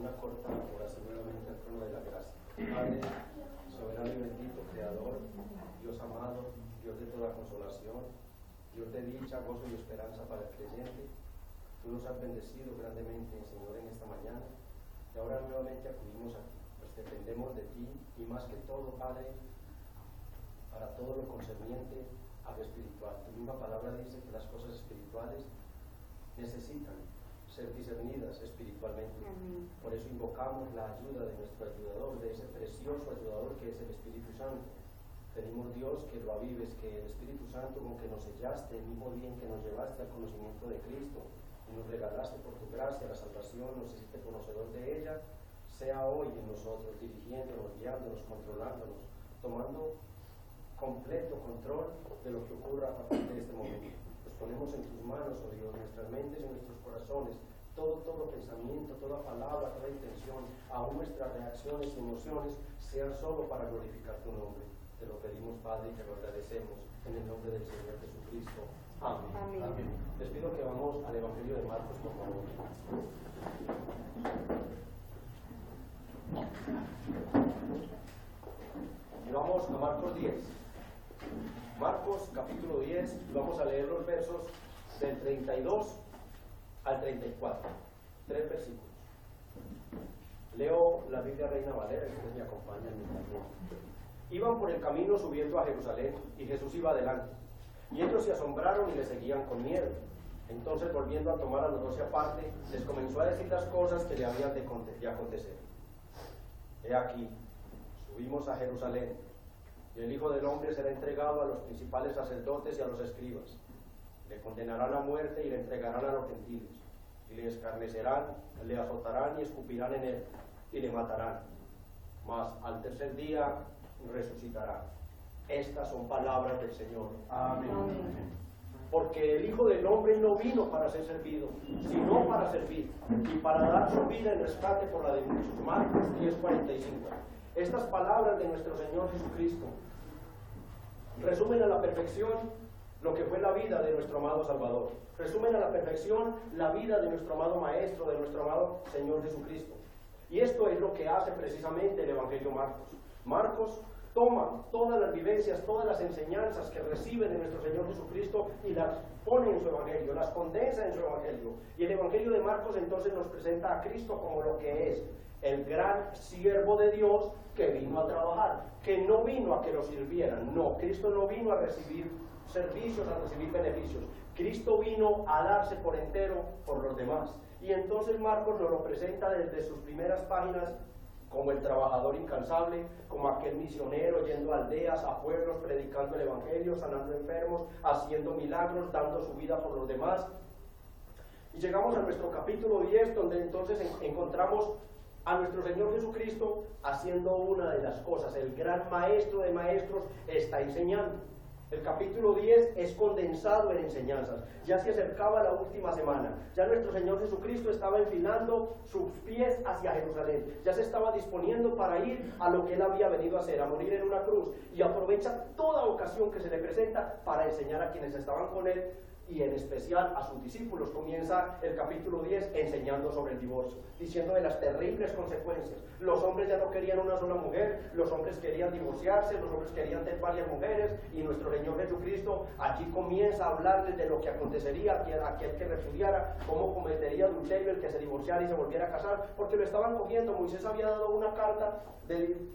una corta oración nuevamente al trono de la gracia. Padre, soberano y bendito, Creador, Dios amado, Dios de toda consolación, Dios de dicha, gozo y esperanza para el creyente, tú nos has bendecido grandemente, Señor, en esta mañana, y ahora nuevamente acudimos a ti, pues dependemos de ti, y más que todo, Padre, para todo lo concerniente a lo espiritual. Tu misma palabra dice que las cosas espirituales necesitan ser discernidas espiritualmente. Por eso invocamos la ayuda de nuestro ayudador, de ese precioso ayudador que es el Espíritu Santo. Pedimos, Dios, que lo avives, que el Espíritu Santo, con que nos sellaste el mismo día en que nos llevaste al conocimiento de Cristo y nos regalaste por tu gracia la salvación, nos hiciste conocedor de ella, sea hoy en nosotros, dirigiéndonos, guiándonos, controlándonos, tomando completo control de lo que ocurra a partir de este momento. Los ponemos en tus manos, oh Dios, nuestras mentes y nuestros corazones, todo pensamiento, toda palabra, toda intención, aún nuestras reacciones y emociones, sean solo para glorificar tu nombre. Te lo pedimos, Padre, y te lo agradecemos en el nombre del Señor Jesucristo. Amén. Amén. Amén. Les pido que vamos al Evangelio de Marcos, por favor. Y vamos a Marcos 10. Marcos capítulo 10, vamos a leer los versos del 32 al 34, 3 versículos. Leo la Biblia Reina Valera, y ustedes me acompañan mientras leo. Iban por el camino subiendo a Jerusalén, y Jesús iba adelante. Y ellos se asombraron y le seguían con miedo. Entonces, volviendo a tomar a los 12 aparte, les comenzó a decir las cosas que le habían de acontecer. He aquí, subimos a Jerusalén, y el Hijo del Hombre será entregado a los principales sacerdotes y a los escribas. Le condenarán a muerte y le entregarán a los gentiles, y le escarnecerán, le azotarán y escupirán en él, y le matarán. Mas al tercer día resucitará. Estas son palabras del Señor. Amén. Amén. Porque el Hijo del Hombre no vino para ser servido, sino para servir, y para dar su vida en rescate por la de muchos. Marcos 10:45. Estas palabras de nuestro Señor Jesucristo resumen a la perfección lo que fue la vida de nuestro amado Salvador. Resumen a la perfección la vida de nuestro amado Maestro, de nuestro amado Señor Jesucristo. Y esto es lo que hace precisamente el Evangelio Marcos. Marcos toma todas las vivencias, todas las enseñanzas que recibe de nuestro Señor Jesucristo y las pone en su Evangelio, las condensa en su Evangelio. Y el Evangelio de Marcos entonces nos presenta a Cristo como lo que es, el gran siervo de Dios que vino a trabajar, que no vino a que lo sirvieran. No, Cristo no vino a recibir servicios, a recibir beneficios. Cristo vino a darse por entero por los demás. Y entonces Marcos nos lo presenta desde sus primeras páginas como el trabajador incansable, como aquel misionero yendo a aldeas, a pueblos, predicando el Evangelio, sanando enfermos, haciendo milagros, dando su vida por los demás. Y llegamos a nuestro capítulo 10, donde entonces encontramos a nuestro Señor Jesucristo haciendo una de las cosas. El gran maestro de maestros está enseñando. El capítulo 10 es condensado en enseñanzas. Ya se acercaba la última semana. Ya nuestro Señor Jesucristo estaba enfilando sus pies hacia Jerusalén. Ya se estaba disponiendo para ir a lo que Él había venido a hacer, a morir en una cruz. Y aprovecha toda ocasión que se le presenta para enseñar a quienes estaban con Él, y en especial a sus discípulos. Comienza el capítulo 10 enseñando sobre el divorcio, diciendo de las terribles consecuencias. Los hombres ya no querían una sola mujer, los hombres querían divorciarse, los hombres querían tener varias mujeres, y nuestro Señor Jesucristo allí comienza a hablarles de lo que acontecería a aquel que repudiara, cómo cometería adulterio el que se divorciara y se volviera a casar, porque lo estaban cogiendo. Moisés había dado una carta,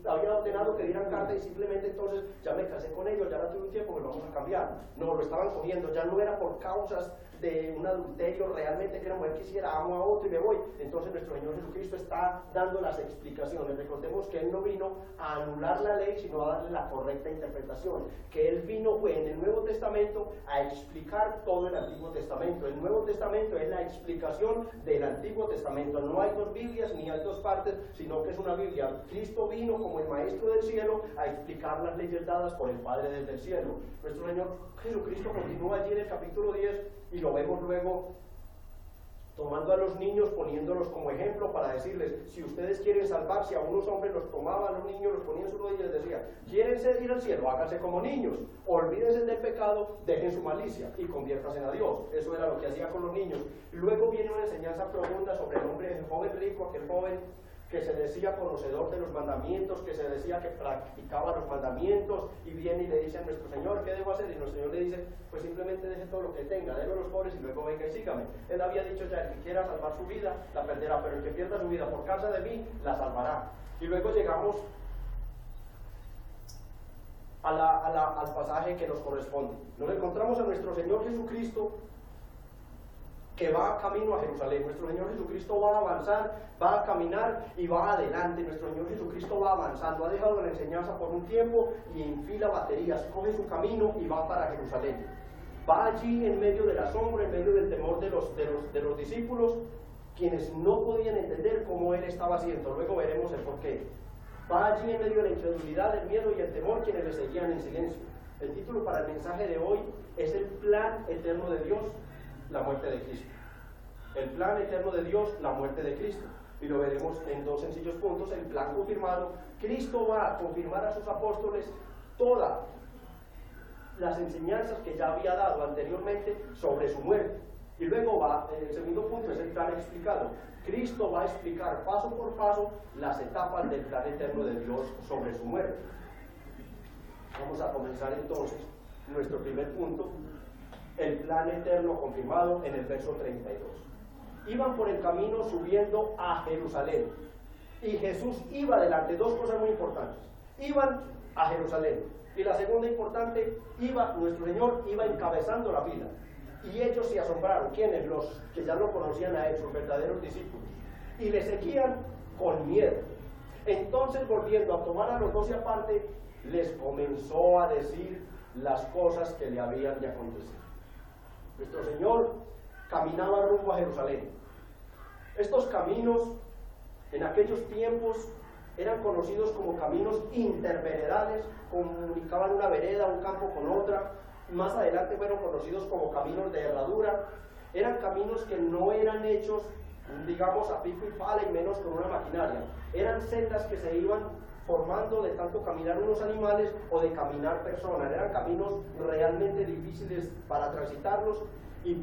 había ordenado que dieran carta, y simplemente entonces ya me casé con ellos, ya no tuve un tiempo, pues vamos a cambiar. No, lo estaban cogiendo, ya no era por causas de un adulterio realmente que la mujer quisiera, amo a otro y me voy. Entonces nuestro Señor Jesucristo está dando las explicaciones. Recordemos que Él no vino a anular la ley, sino a darle la correcta interpretación. Que Él vino fue en el Nuevo Testamento a explicar todo el Antiguo Testamento. El Nuevo Testamento es la explicación del Antiguo Testamento. No hay dos Biblias ni hay dos partes, sino que es una Biblia. Cristo vino como el Maestro del cielo a explicar las leyes dadas por el Padre desde el cielo. Nuestro Señor Jesucristo continúa allí en el capítulo 10, y lo vemos luego tomando a los niños, poniéndolos como ejemplo para decirles, si ustedes quieren salvarse, a unos hombres los tomaba, a los niños los ponía en su rodilla y les decía, ¿quieren ir al cielo? Háganse como niños, olvídense del pecado, dejen su malicia y conviértanse a Dios. Eso era lo que hacía con los niños. Luego viene una enseñanza profunda sobre el hombre, el joven rico, aquel joven que se decía conocedor de los mandamientos, que se decía que practicaba los mandamientos, y viene y le dice a nuestro Señor, ¿qué debo hacer? Y nuestro Señor le dice, pues simplemente deje todo lo que tenga, délo a los pobres y luego venga y sígame. Él había dicho ya, el que quiera salvar su vida, la perderá, pero el que pierda su vida por causa de mí, la salvará. Y luego llegamos al pasaje que nos corresponde. Nos encontramos a nuestro Señor Jesucristo, que va camino a Jerusalén. Nuestro Señor Jesucristo va a avanzar, va a caminar y va adelante. Nuestro Señor Jesucristo va avanzando, ha dejado la enseñanza por un tiempo y enfila baterías, coge su camino y va para Jerusalén. Va allí en medio del asombro, en medio del temor de los discípulos, quienes no podían entender cómo Él estaba haciendo. Luego veremos el porqué. Va allí en medio de la incredulidad, el miedo y el temor, quienes le seguían en silencio. El título para el mensaje de hoy es el plan eterno de Dios, la muerte de Cristo. El plan eterno de Dios, la muerte de Cristo. Y lo veremos en dos sencillos puntos. El plan confirmado. Cristo va a confirmar a sus apóstoles todas las enseñanzas que ya había dado anteriormente sobre su muerte. Y luego va, el segundo punto es el plan explicado. Cristo va a explicar paso por paso las etapas del plan eterno de Dios sobre su muerte. Vamos a comenzar entonces nuestro primer punto. El plan eterno confirmado en el verso 32. Iban por el camino subiendo a Jerusalén y Jesús iba adelante. Dos cosas muy importantes: iban a Jerusalén, y la segunda importante, nuestro Señor iba encabezando la fila, y ellos se asombraron. ¿Quiénes? Los que ya lo conocían a Él, sus verdaderos discípulos, y le seguían con miedo. Entonces, volviendo a tomar a los 12 aparte, les comenzó a decir las cosas que le habían de acontecer. Nuestro Señor caminaba rumbo a Jerusalén. Estos caminos en aquellos tiempos eran conocidos como caminos interveredales, comunicaban una vereda, un campo con otra. Más adelante fueron conocidos como caminos de herradura. Eran caminos que no eran hechos, digamos, a pico y pala, y menos con una maquinaria. Eran sendas que se iban formando de tanto caminar unos animales o de caminar personas. Eran caminos realmente difíciles para transitarlos, y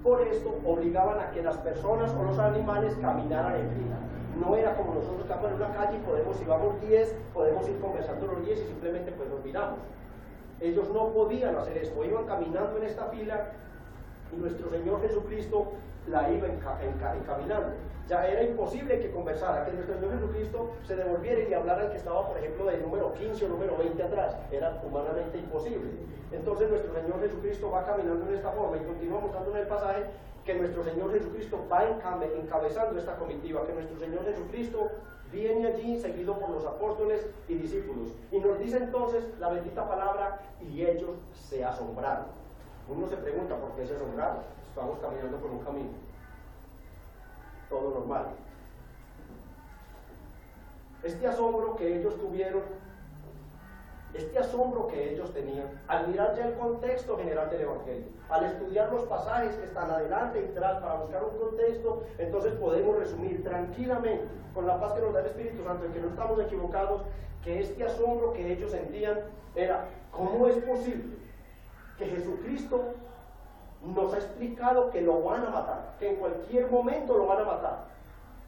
por esto obligaban a que las personas o los animales caminaran en fila. No era como nosotros que estamos en una calle y si vamos 10, podemos ir conversando los 10 y simplemente pues nos miramos. Ellos no podían hacer esto, iban caminando en esta fila, y nuestro Señor Jesucristo la iba encaminando. Ya era imposible que conversara, que nuestro Señor Jesucristo se devolviera y le hablara al que estaba, por ejemplo, del número 15 o número 20 atrás. Era humanamente imposible. Entonces nuestro Señor Jesucristo va caminando en esta forma, y continúa mostrando en el pasaje que nuestro Señor Jesucristo va encabezando esta comitiva, que nuestro Señor Jesucristo viene allí seguido por los apóstoles y discípulos. Y nos dice entonces la bendita palabra, y ellos se asombraron. Uno se pregunta, ¿por qué se asombraron? Estamos caminando por un camino, todo normal. Este asombro que ellos tuvieron, este asombro que ellos tenían, al mirar ya el contexto general del Evangelio, al estudiar los pasajes que están adelante y atrás para buscar un contexto, entonces podemos resumir tranquilamente, con la paz que nos da el Espíritu Santo, en que no estamos equivocados, que este asombro que ellos sentían era: ¿cómo es posible que Jesucristo nos ha explicado que lo van a matar, que en cualquier momento lo van a matar,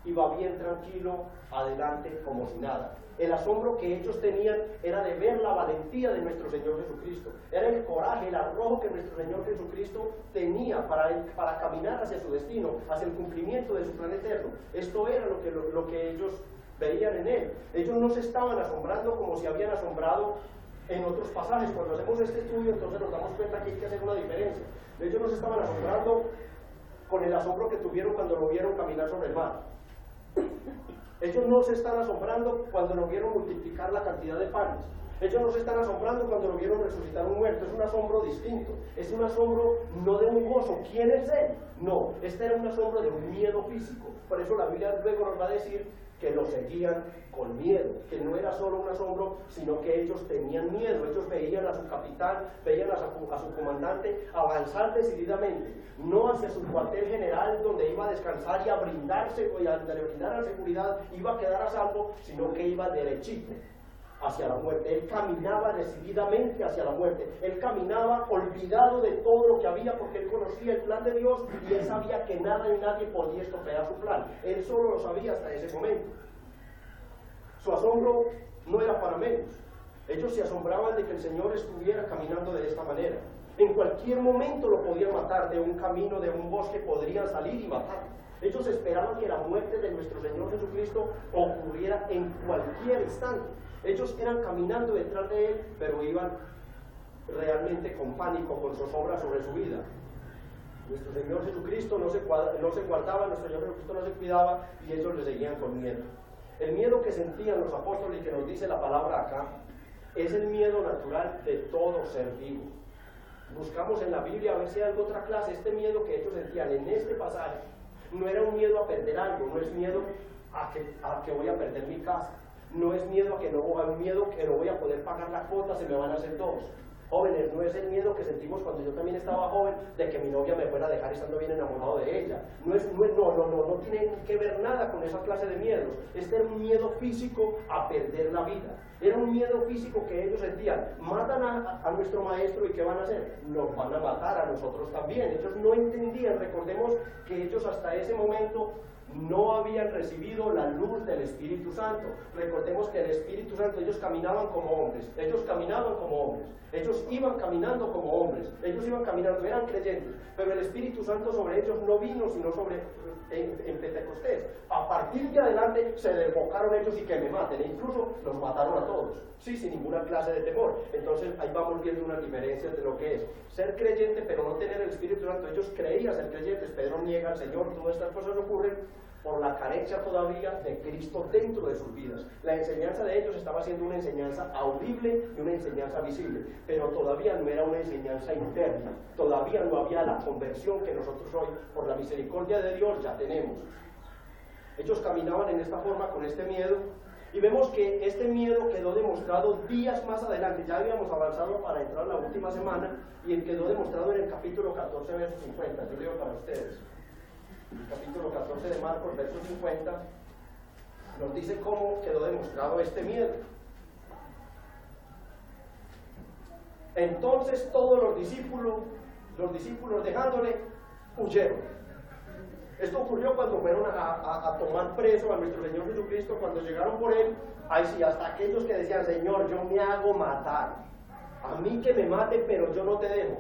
y va bien tranquilo adelante como si nada? El asombro que ellos tenían era de ver la valentía de nuestro Señor Jesucristo, era el coraje, el arrojo que nuestro Señor Jesucristo tenía para caminar hacia su destino, hacia el cumplimiento de su plan eterno. Esto era lo que ellos veían en Él. Ellos no se estaban asombrando como se habían asombrado en otros pasajes. Cuando hacemos este estudio, entonces nos damos cuenta que hay que hacer una diferencia. Ellos no se estaban asombrando con el asombro que tuvieron cuando lo vieron caminar sobre el mar. Ellos no se están asombrando cuando lo vieron multiplicar la cantidad de panes. Ellos no se están asombrando cuando lo vieron resucitar un muerto. Es un asombro distinto. Es un asombro no de un gozo. ¿Quién es Él? No, este era un asombro de un miedo físico. Por eso la Biblia luego nos va a decir que lo seguían con miedo, que no era solo un asombro, sino que ellos tenían miedo. Ellos veían a su capitán, veían a su comandante avanzar decididamente, no hacia su cuartel general donde iba a descansar y a brindarse, y a brindar la seguridad, iba a quedar a salvo, sino que iba derechito hacia la muerte. Él caminaba decididamente hacia la muerte. Él caminaba olvidado de todo lo que había, porque él conocía el plan de Dios y él sabía que nada ni nadie podía estropear su plan. Él solo lo sabía hasta ese momento. Su asombro no era para menos. Ellos se asombraban de que el Señor estuviera caminando de esta manera. En cualquier momento lo podían matar, de un camino, de un bosque, podrían salir y matarlo. Ellos esperaban que la muerte de nuestro Señor Jesucristo ocurriera en cualquier instante. Ellos eran caminando detrás de Él, pero iban realmente con pánico, con zozobra sobre su vida. Nuestro Señor Jesucristo no se guardaba, nuestro Señor Jesucristo no se cuidaba, y ellos le seguían con miedo. El miedo que sentían los apóstoles, y que nos dice la palabra acá, es el miedo natural de todo ser vivo. Buscamos en la Biblia a ver si hay alguna otra clase. Este miedo que ellos sentían en este pasaje no era un miedo a perder algo, no es miedo a que voy a perder mi casa, no es miedo a que no voy a poder pagar la cuota, se me van a hacer dos. Jóvenes, no es el miedo que sentimos cuando yo también estaba joven de que mi novia me fuera a dejar estando bien enamorado de ella. No tiene que ver nada con esa clase de miedos. Este era un miedo físico a perder la vida. Era un miedo físico que ellos sentían. Matan a nuestro maestro, y ¿qué van a hacer? Nos van a matar a nosotros también. Ellos no entendían. Recordemos que ellos hasta ese momento no habían recibido la luz del Espíritu Santo. Recordemos que el Espíritu Santo, ellos caminaban como hombres, ellos iban caminando como hombres, ellos iban caminando, eran creyentes, pero el Espíritu Santo sobre ellos no vino sino en Pentecostés. A partir de adelante se desbocaron ellos y que me maten, e incluso los mataron a todos, sí, sin ninguna clase de temor. Entonces ahí vamos viendo unas diferencias de lo que es ser creyente pero no tener el Espíritu Santo. Ellos creían ser creyentes, Pedro niega al Señor. Todas estas cosas ocurren por la carencia todavía de Cristo dentro de sus vidas. La enseñanza de ellos estaba siendo una enseñanza audible y una enseñanza visible, pero todavía no era una enseñanza interna, todavía no había la conversión que nosotros hoy, por la misericordia de Dios, ya tenemos. Ellos caminaban en esta forma, con este miedo, y vemos que este miedo quedó demostrado días más adelante. Ya habíamos avanzado para entrar la última semana, y quedó demostrado en el capítulo 14, verso 50. Yo leo para ustedes. El capítulo 14 de Marcos, verso 50, nos dice cómo quedó demostrado este miedo. Entonces todos los discípulos dejándole, huyeron. Esto ocurrió cuando fueron a tomar preso a nuestro Señor Jesucristo. Cuando llegaron por Él, ahí sí, hasta aquellos que decían: Señor, yo me hago matar, a mí que me mate, pero yo no te dejo.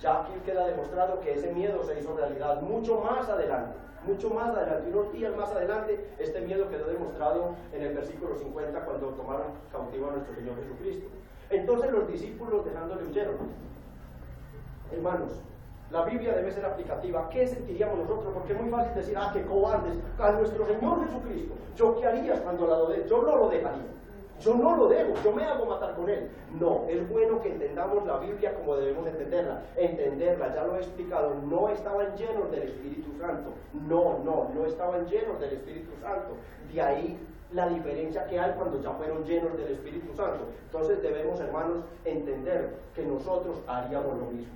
Ya aquí queda demostrado que ese miedo se hizo realidad mucho más adelante, unos días más adelante. Este miedo quedó demostrado en el versículo 50, cuando tomaron cautivo a nuestro Señor Jesucristo. Entonces los discípulos dejándole huyeron. Hermanos, la Biblia debe ser aplicativa. ¿Qué sentiríamos nosotros? Porque es muy fácil decir: ah, qué cobardes, a nuestro Señor Jesucristo, ¿yo qué harías cuando la dejé? Yo no lo dejaría. Yo no lo dejo, yo me hago matar con él. No, es bueno que entendamos la Biblia como debemos entenderla. Ya lo he explicado, no estaban llenos del Espíritu Santo. No estaban llenos del Espíritu Santo. De ahí la diferencia que hay cuando ya fueron llenos del Espíritu Santo. Entonces debemos, hermanos, entender que nosotros haríamos lo mismo.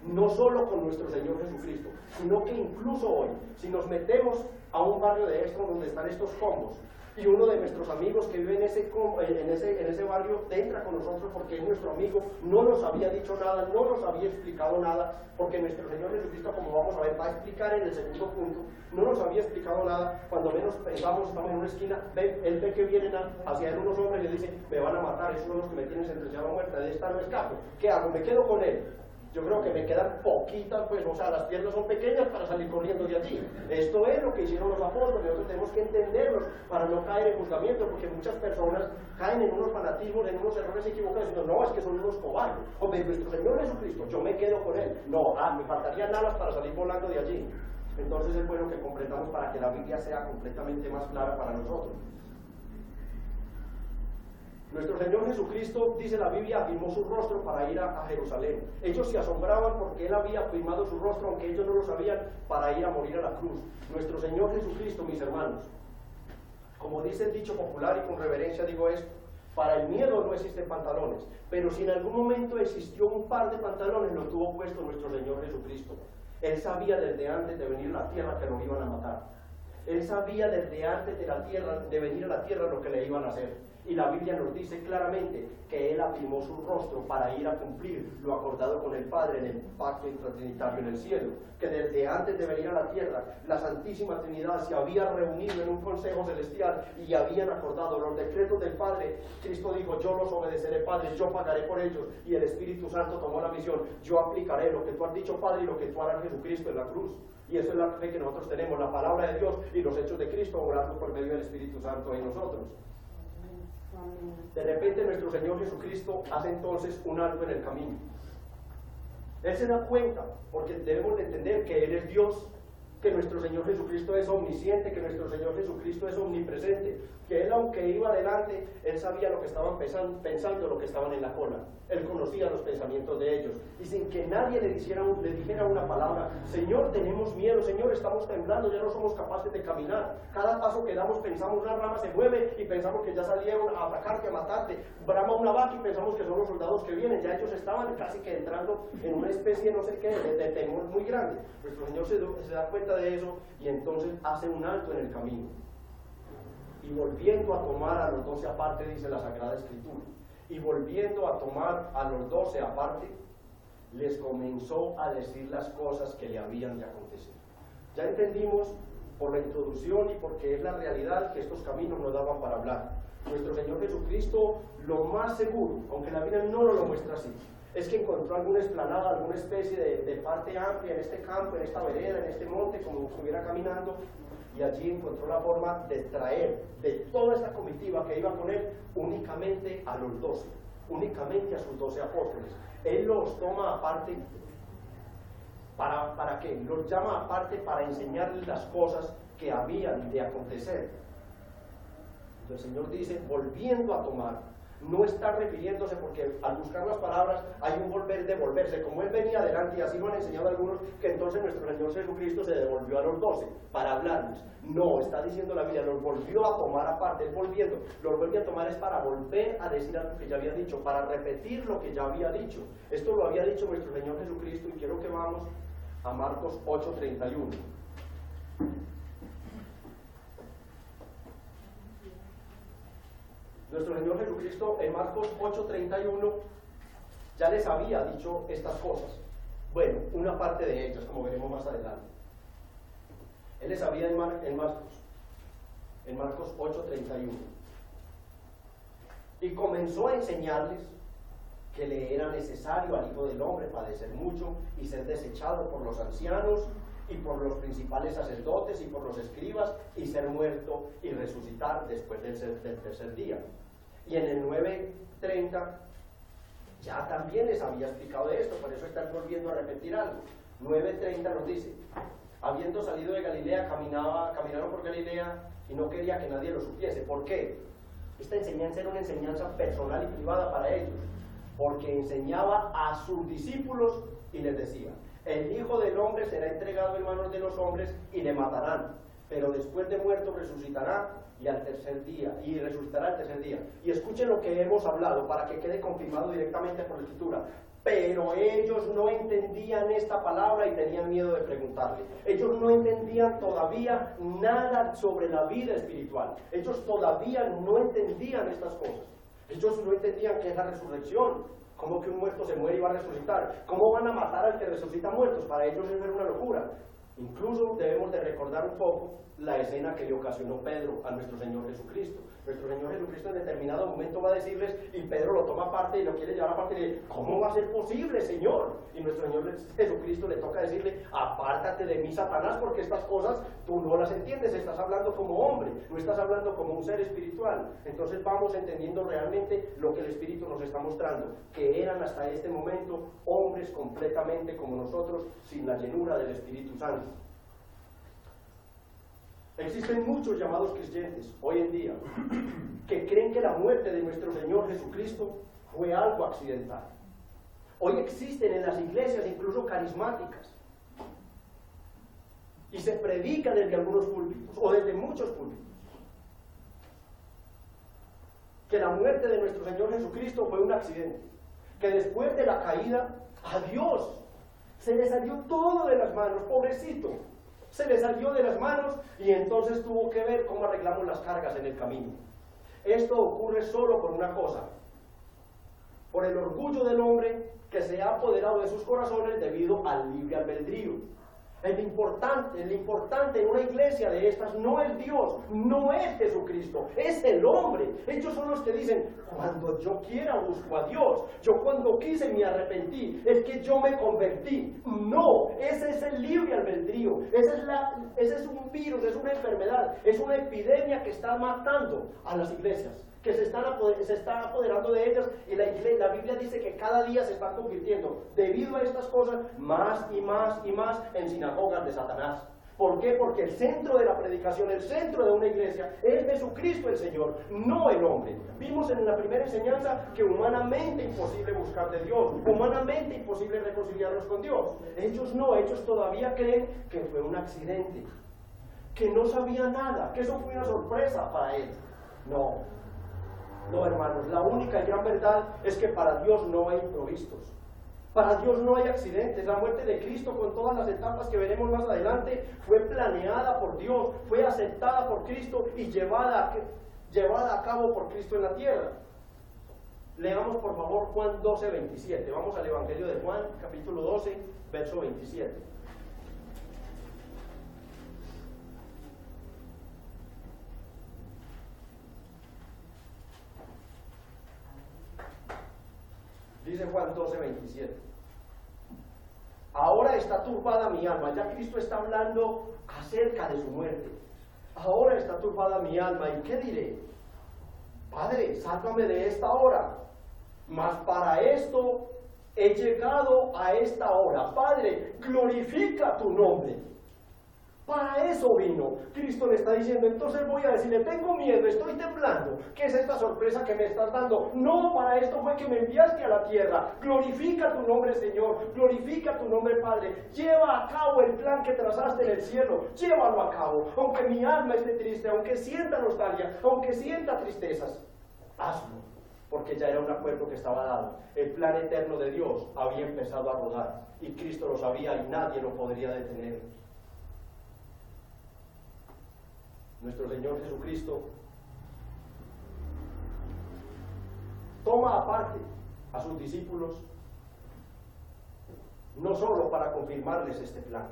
No solo con nuestro Señor Jesucristo, sino que incluso hoy, si nos metemos a un barrio de estos donde están estos combos, y uno de nuestros amigos que vive en ese barrio entra con nosotros porque es nuestro amigo, no nos había dicho nada, no nos había explicado nada, porque nuestro Señor Jesucristo, como vamos a ver, va a explicar en el segundo punto, no nos había explicado nada. Cuando menos pensamos, estamos en una esquina, él ve que vienen hacia él unos hombres y le dice: me van a matar, esos son los que me tienen sentenciado a muerte, de esta no escapo. ¿Qué hago? ¿Me quedo con él? Yo creo que me quedan poquitas, pues, o sea, las piernas son pequeñas para salir corriendo de allí. Esto es lo que hicieron los apóstoles. Nosotros tenemos que entenderlos para no caer en juzgamiento, porque muchas personas caen en unos fanatismos, en unos errores equivocados, diciendo: no, es que son unos cobardes. Hombre, nuestro Señor Jesucristo, yo me quedo con él. No, me faltarían alas para salir volando de allí. Entonces es bueno que comprendamos para que la Biblia sea completamente más clara para nosotros. Nuestro Señor Jesucristo, dice la Biblia, afirmó su rostro para ir a Jerusalén. Ellos se asombraban porque Él había afirmado su rostro, aunque ellos no lo sabían, para ir a morir a la cruz. Nuestro Señor Jesucristo, mis hermanos, Como dice el dicho popular, y con reverencia digo esto, para el miedo no existen pantalones, pero si en algún momento existió un par de pantalones, lo tuvo puesto nuestro Señor Jesucristo. Él sabía desde antes de venir a la tierra que lo iban a matar. Él sabía desde antes de venir a la tierra lo que le iban a hacer. Y la Biblia nos dice claramente que Él afirmó su rostro para ir a cumplir lo acordado con el Padre en el pacto intratrinitario en el cielo. Que desde antes de venir a la tierra, la Santísima Trinidad se había reunido en un consejo celestial y habían acordado los decretos del Padre. Cristo dijo, yo los obedeceré, Padre, yo pagaré por ellos. Y el Espíritu Santo tomó la misión, yo aplicaré lo que tú has dicho, Padre, y lo que tú harás Jesucristo en la cruz. Y eso es la fe que nosotros tenemos, la palabra de Dios y los hechos de Cristo obrando por medio del Espíritu Santo en nosotros. De repente nuestro Señor Jesucristo hace entonces un alto en el camino. Él se da cuenta, porque debemos de entender que Él es Dios, que nuestro Señor Jesucristo es omnisciente, que nuestro Señor Jesucristo es omnipresente, que Él, aunque iba adelante, Él sabía lo que estaban pensando, lo que estaban en la cola. Él conocía los pensamientos de ellos, y sin que nadie le dijera una palabra, Señor, tenemos miedo, Señor, estamos temblando, ya no somos capaces de caminar. Cada paso que damos pensamos, una rama se mueve y pensamos que ya salieron a atacarte, a matarte. Brama una vaca y pensamos que son los soldados que vienen. Ya ellos estaban casi que entrando en una especie, no sé qué, de temor muy grande. Nuestro Señor se da cuenta de eso y entonces hace un alto en el camino. Y volviendo a tomar a los 12 aparte, dice la Sagrada Escritura, y volviendo a tomar a los 12 aparte, les comenzó a decir las cosas que le habían de acontecer. Ya entendimos por la introducción y porque es la realidad que estos caminos nos daban para hablar. Nuestro Señor Jesucristo, lo más seguro, aunque la Biblia no nos lo muestra así, es que encontró alguna explanada, alguna especie de parte amplia en este campo, en esta vereda, en este monte, como estuviera caminando, y allí encontró la forma de traer de toda esta comitiva que iba con él únicamente a los 12, únicamente a sus 12 apóstoles. Él los toma aparte, ¿para qué? Los llama aparte para enseñarles las cosas que habían de acontecer. Entonces el Señor dice, volviendo a tomar, no está refiriéndose, porque al buscar las palabras hay un volver, devolverse, como Él venía adelante, y así lo han enseñado algunos, que entonces nuestro Señor Jesucristo se devolvió a los 12 para hablarles. No, está diciendo la Biblia, los volvió a tomar aparte. Él volviendo, los vuelve a tomar es para volver a decir algo que ya había dicho, para repetir lo que ya había dicho. Esto lo había dicho nuestro Señor Jesucristo, y quiero que vamos a Marcos 8:31. Nuestro Señor Jesucristo en Marcos 8:31 ya les había dicho estas cosas. Bueno, una parte de ellas, como veremos más adelante. Él les había en Marcos 8:31. Y comenzó a enseñarles que le era necesario al Hijo del Hombre padecer mucho y ser desechado por los ancianos y por los principales sacerdotes y por los escribas, y ser muerto y resucitar después del tercer día. Y en el 9:30 ya también les había explicado de esto, por eso están volviendo a repetir algo. 9:30 nos dice, habiendo salido de Galilea, caminaron por Galilea y no quería que nadie lo supiese. ¿Por qué? Esta enseñanza era una enseñanza personal y privada para ellos, porque enseñaba a sus discípulos y les decía, el Hijo del Hombre será entregado en manos de los hombres y le matarán, pero después de muerto resucitará y resucitará al tercer día. Y escuchen lo que hemos hablado para que quede confirmado directamente por la Escritura. Pero ellos no entendían esta palabra y tenían miedo de preguntarle. Ellos no entendían todavía nada sobre la vida espiritual. Ellos todavía no entendían estas cosas. Ellos no entendían qué es la resurrección. ¿Cómo que un muerto se muere y va a resucitar? ¿Cómo van a matar al que resucita muertos? Para ellos eso era una locura. Incluso debemos de recordar un poco la escena que le ocasionó Pedro a nuestro Señor Jesucristo. Nuestro Señor Jesucristo en determinado momento va a decirles, y Pedro lo toma aparte y lo quiere llevar aparte y le dice, ¿cómo va a ser posible, Señor? Y nuestro Señor Jesucristo le toca decirle, apártate de mí, Satanás, porque estas cosas tú no las entiendes, estás hablando como hombre, no estás hablando como un ser espiritual. Entonces vamos entendiendo realmente lo que el Espíritu nos está mostrando, que eran hasta este momento hombres completamente como nosotros, sin la llenura del Espíritu Santo. Existen muchos llamados creyentes hoy en día que creen que la muerte de nuestro Señor Jesucristo fue algo accidental. Hoy existen en las iglesias, incluso carismáticas, y se predica desde algunos púlpitos o desde muchos púlpitos que la muerte de nuestro Señor Jesucristo fue un accidente, que después de la caída, a Dios se le salió todo de las manos, pobrecito, se le salió de las manos y entonces tuvo que ver cómo arreglamos las cargas en el camino. Esto ocurre solo por una cosa, por el orgullo del hombre que se ha apoderado de sus corazones debido al libre albedrío. El importante en una iglesia de estas no es Dios, no es Jesucristo, es el hombre. Ellos son los que dicen, cuando yo quiera busco a Dios, yo cuando quise me arrepentí, es que yo me convertí. No, ese es el libre albedrío, ese es un virus, es una enfermedad, es una epidemia que está matando a las iglesias, que se está apoderando de ellas, y la Biblia dice que cada día se están convirtiendo, debido a estas cosas, más y más y más en sinagogas de Satanás. ¿Por qué? Porque el centro de la predicación, el centro de una iglesia, es Jesucristo el Señor, no el hombre. Vimos en la primera enseñanza que humanamente imposible buscar de Dios, humanamente imposible reconciliarnos con Dios. Ellos no, ellos todavía creen que fue un accidente, que no sabía nada, que eso fue una sorpresa para él. No, hermanos, la única y gran verdad es que para Dios no hay improvisos, para Dios no hay accidentes. La muerte de Cristo, con todas las etapas que veremos más adelante, fue planeada por Dios, fue aceptada por Cristo y llevada a cabo por Cristo en la tierra. Leamos por favor Juan 12, 27. Vamos al Evangelio de Juan, capítulo 12, verso 27. Dice Juan 12, 27. Ahora está turbada mi alma. Ya Cristo está hablando acerca de su muerte. Ahora está turbada mi alma. ¿Y qué diré? Padre, sálvame de esta hora. Mas para esto he llegado a esta hora. Padre, glorifica tu nombre. Para eso vino. Cristo le está diciendo, entonces voy a decirle, tengo miedo, estoy temblando. ¿Qué es esta sorpresa que me estás dando? No, para esto fue que me enviaste a la tierra. Glorifica tu nombre, Señor. Glorifica tu nombre, Padre. Lleva a cabo el plan que trazaste en el cielo. Llévalo a cabo. Aunque mi alma esté triste, aunque sienta nostalgia, aunque sienta tristezas, hazlo. Porque ya era un acuerdo que estaba dado. El plan eterno de Dios había empezado a rodar. Y Cristo lo sabía y nadie lo podría detener. Nuestro Señor Jesucristo toma aparte a sus discípulos no solo para confirmarles este plan,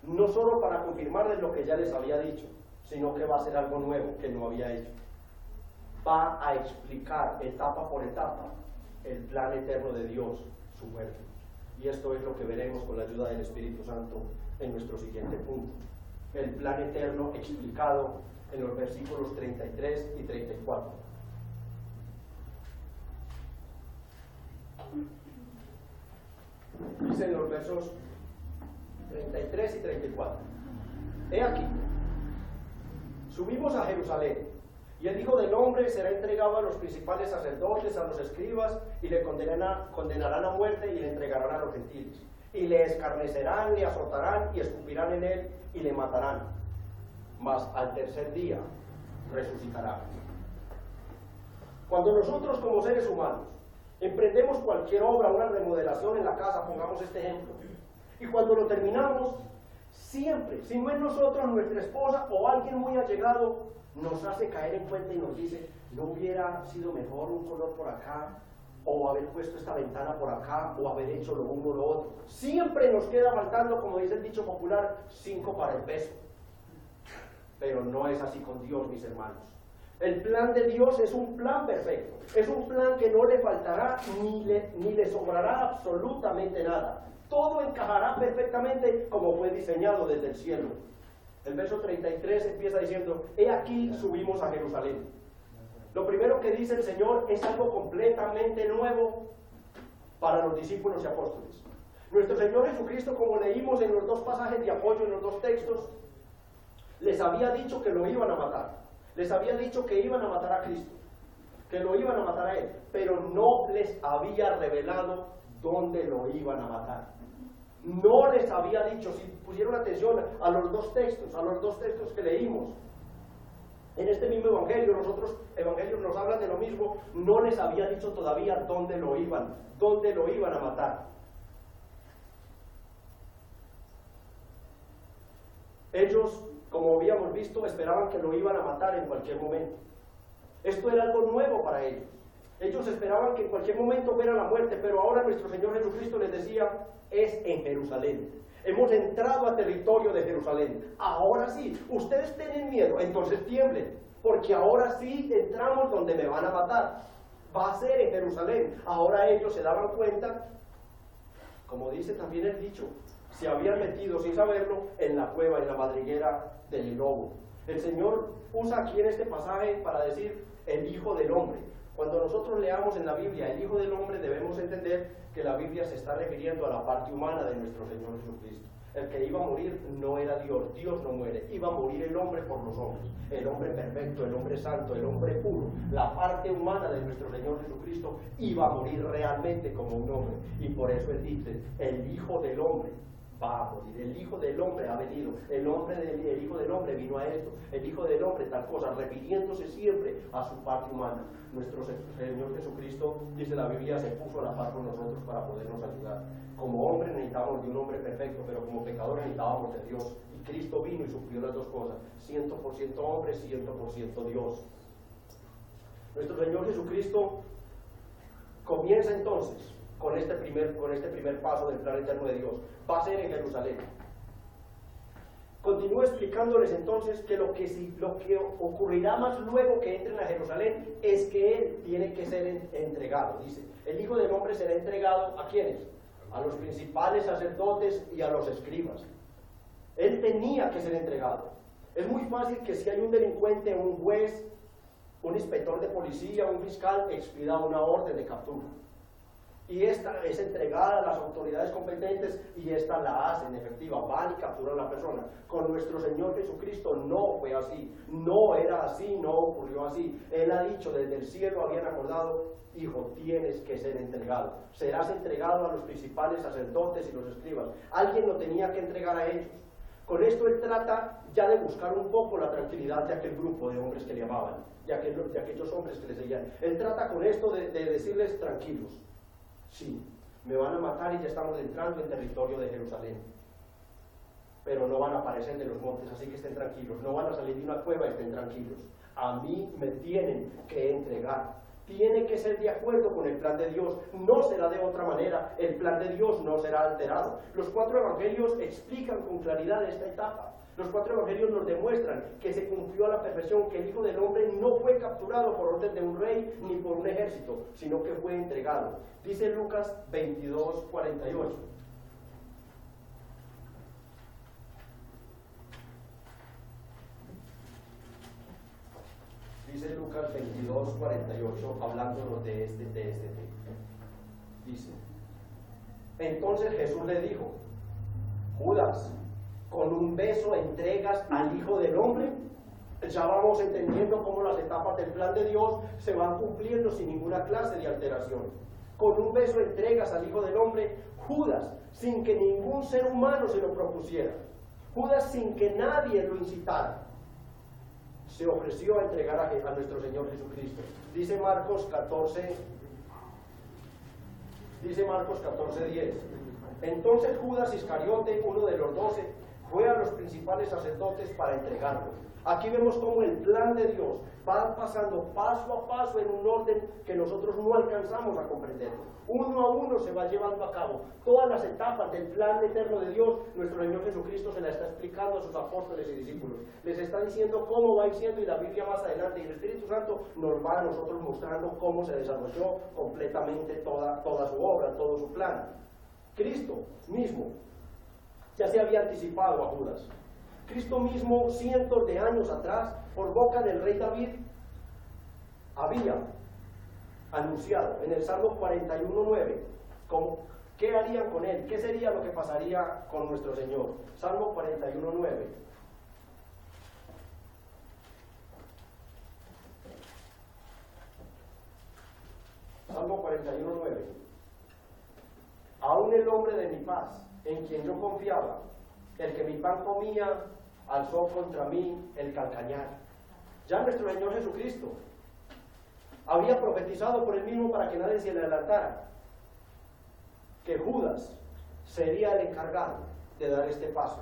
no solo para confirmarles lo que ya les había dicho, sino que va a hacer algo nuevo que no había hecho. Va a explicar etapa por etapa el plan eterno de Dios, su muerte. Y esto es lo que veremos con la ayuda del Espíritu Santo en nuestro siguiente punto. El plan eterno explicado en los versículos 33 y 34. Dice en los versos 33 y 34. He aquí, subimos a Jerusalén, y el Hijo del Hombre será entregado a los principales sacerdotes, a los escribas, y le condenarán a muerte y le entregarán a los gentiles. Y le escarnecerán, le azotarán y escupirán en él y le matarán. Mas al tercer día resucitará. Cuando nosotros como seres humanos emprendemos cualquier obra, una remodelación en la casa, pongamos este ejemplo, y cuando lo terminamos, siempre, si no es nosotros, nuestra esposa o alguien muy allegado, nos hace caer en cuenta y nos dice, ¿no hubiera sido mejor un color por acá? O haber puesto esta ventana por acá, o haber hecho lo uno o lo otro. Siempre nos queda faltando, como dice el dicho popular, 5 para el peso. Pero no es así con Dios, mis hermanos. El plan de Dios es un plan perfecto. Es un plan que no le faltará ni le sobrará absolutamente nada. Todo encajará perfectamente como fue diseñado desde el cielo. El verso 33 empieza diciendo, he aquí subimos a Jerusalén. Lo primero que dice el Señor es algo completamente nuevo para los discípulos y apóstoles. Nuestro Señor Jesucristo, como leímos en los dos pasajes de apoyo, en los dos textos, les había dicho que lo iban a matar. Les había dicho que iban a matar a Cristo, que lo iban a matar a Él, pero no les había revelado dónde lo iban a matar. No les había dicho, si pusieron atención a los dos textos que leímos, En este mismo evangelio, los otros evangelios nos hablan de lo mismo, no les había dicho todavía dónde lo iban a matar. Ellos, como habíamos visto, esperaban que lo iban a matar en cualquier momento. Esto era algo nuevo para ellos. Ellos esperaban que en cualquier momento fuera la muerte, pero ahora nuestro Señor Jesucristo les decía, es en Jerusalén. Hemos entrado a territorio de Jerusalén. Ahora sí, ustedes tienen miedo, entonces tiemblen, porque ahora sí entramos donde me van a matar. Va a ser en Jerusalén. Ahora ellos se daban cuenta, como dice también el dicho, se habían metido sin saberlo en la cueva, en la madriguera del lobo. El Señor usa aquí en este pasaje para decir el Hijo del Hombre. Cuando nosotros leamos en la Biblia el Hijo del Hombre, debemos entender que la Biblia se está refiriendo a la parte humana de nuestro Señor Jesucristo. El que iba a morir no era Dios, Dios no muere, iba a morir el hombre por los hombres, el hombre perfecto, el hombre santo, el hombre puro, la parte humana de nuestro Señor Jesucristo iba a morir realmente como un hombre, y por eso Él dice, el Hijo del Hombre va a morir, el Hijo del Hombre ha venido, el Hijo del Hombre vino a esto, el Hijo del Hombre tal cosa, refiriéndose siempre a su parte humana. Nuestro Señor Jesucristo, dice la Biblia, se puso a la par con nosotros para podernos ayudar. Como hombre necesitábamos de un hombre perfecto, pero como pecadores necesitábamos de Dios. Y Cristo vino y suplió las dos cosas, 100% hombre, 100% Dios. Nuestro Señor Jesucristo comienza entonces con este primer paso del plan eterno de Dios. Va a ser en Jerusalén. Continúa explicándoles entonces que lo que ocurrirá más luego que entren a Jerusalén es que Él tiene que ser entregado. Dice, el Hijo del Hombre será entregado ¿a quiénes? A los principales sacerdotes y a los escribas. Él tenía que ser entregado. Es muy fácil que si hay un delincuente, un juez, un inspector de policía, un fiscal, expida una orden de captura. Y esta es entregada a las autoridades competentes y esta la hacen efectiva, van y capturan a la persona. Con nuestro Señor Jesucristo no fue así, no era así, no ocurrió así. Él ha dicho, desde el cielo habían acordado, hijo, tienes que ser entregado. Serás entregado a los principales sacerdotes y los escribas. Alguien lo tenía que entregar a ellos. Con esto él trata ya de buscar un poco la tranquilidad de aquel grupo de hombres que le amaban, de aquellos hombres que le seguían. Él trata con esto de decirles tranquilos. Sí, me van a matar y ya estamos entrando en territorio de Jerusalén, pero no van a aparecer de los montes, así que estén tranquilos, no van a salir de una cueva, estén tranquilos. A mí me tienen que entregar, tiene que ser de acuerdo con el plan de Dios, no será de otra manera, el plan de Dios no será alterado. Los 4 evangelios explican con claridad esta etapa. Los 4 evangelios nos demuestran que se cumplió a la perfección, que el Hijo del Hombre no fue capturado por orden de un rey ni por un ejército, sino que fue entregado. Dice Lucas 22:48. Dice Lucas 22:48, hablándonos de este tema. Dice, entonces Jesús le dijo, Judas, ¿con un beso entregas al Hijo del Hombre? Ya vamos entendiendo cómo las etapas del plan de Dios se van cumpliendo sin ninguna clase de alteración. Con un beso entregas al Hijo del Hombre. Judas, sin que ningún ser humano se lo propusiera, Judas, sin que nadie lo incitara, se ofreció a entregar a nuestro Señor Jesucristo. Dice Marcos 14:10. Entonces Judas Iscariote, uno de los 12, fue a los principales sacerdotes para entregarlo. Aquí vemos cómo el plan de Dios va pasando paso a paso en un orden que nosotros no alcanzamos a comprender. Uno a uno se va llevando a cabo todas las etapas del plan eterno de Dios. Nuestro Señor Jesucristo se la está explicando a sus apóstoles y discípulos. Les está diciendo cómo va a ir siendo, y la Biblia más adelante y el Espíritu Santo nos va a nosotros mostrando cómo se desarrolló completamente toda su obra, todo su plan. Cristo mismo ya se había anticipado a Judas. Cristo mismo, cientos de años atrás, por boca del rey David, había anunciado en el Salmo 41:9 qué harían con él, qué sería lo que pasaría con nuestro Señor. Salmo 41:9. Salmo 41:9. Aún el hombre de mi paz, en quien yo confiaba, el que mi pan comía, alzó contra mí el calcañar. Ya nuestro Señor Jesucristo había profetizado por él mismo para que nadie se le adelantara, que Judas sería el encargado de dar este paso,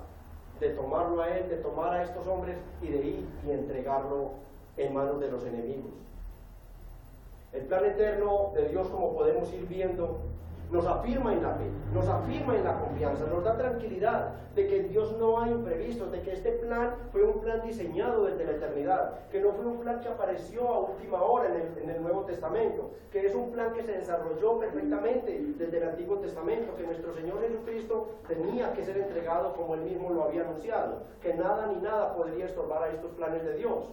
de tomarlo a él, de tomar a estos hombres y de ir y entregarlo en manos de los enemigos. El plan eterno de Dios, como podemos ir viendo, nos afirma en la fe, nos afirma en la confianza, nos da tranquilidad de que en Dios no hay imprevistos, de que este plan fue un plan diseñado desde la eternidad, que no fue un plan que apareció a última hora en el Nuevo Testamento, que es un plan que se desarrolló perfectamente desde el Antiguo Testamento, que nuestro Señor Jesucristo tenía que ser entregado como Él mismo lo había anunciado, que nada ni nada podría estorbar a estos planes de Dios.